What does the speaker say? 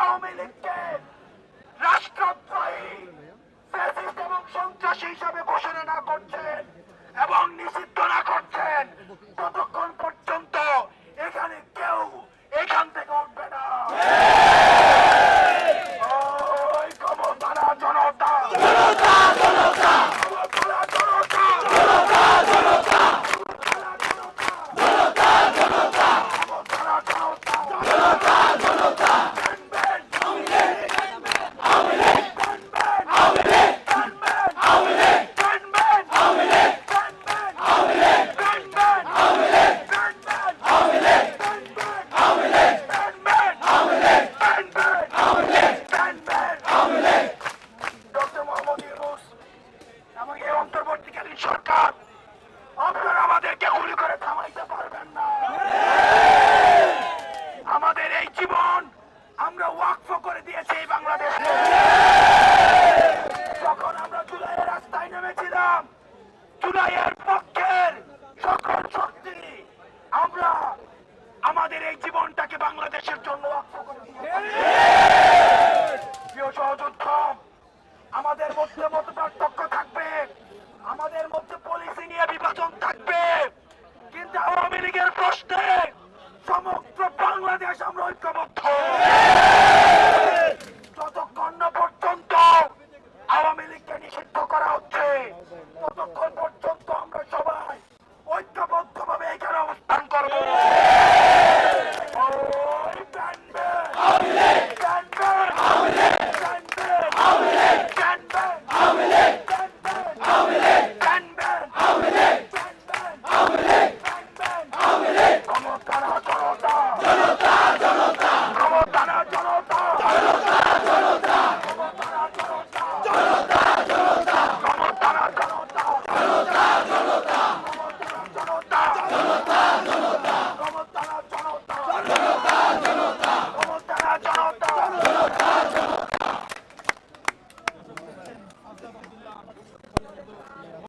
আওয়ামী লীগকে রাষ্ট্রদ্রোহী ফ্যাসিস্ট এবং সন্ত্রাসী হিসাবে ঘোষণা না করছেন এবং নিষিদ্ধ না করছেন ততক্ষণ পর্যন্ত এখানে কেউ এখান থেকে উঠবে না। ওই ক্ষমতারা জনতা, জনতা জনতা, ক্ষমতারা জনতা, জনতা জনতা, জনতা জনতা, ক্ষমতারা জনতা, জনতা জনতা। অন্তর্বর্তীকালীন সরকার আপনারা আমাদেরকে গুলি করে থামাইতে পারবেন না। আমাদের এই জীবন আমরা ওয়াকফ করে দিয়েছি এই বাংলাদেশে। যখন আমরা জুলাইয়ের রাস্তায় নেমেছিলাম, জুলাইয়ের পক্ষের সকল শক্তি আমরা আমাদের এই জীবনটাকে বাংলাদেশের জন্য ওয়াকফ করে দিয়েছি। প্রিয় সহযোদ্ধা, আমাদের মধ্যে মত পার্থক্য থাকবে, আমাদের মধ্যে পলিসি নিয়ে বিভাজন থাকবে, কিন্তু আওয়ামী লীগের প্রশ্নে সমগ্র বাংলাদেশ আমরা ঐক্যবদ্ধ।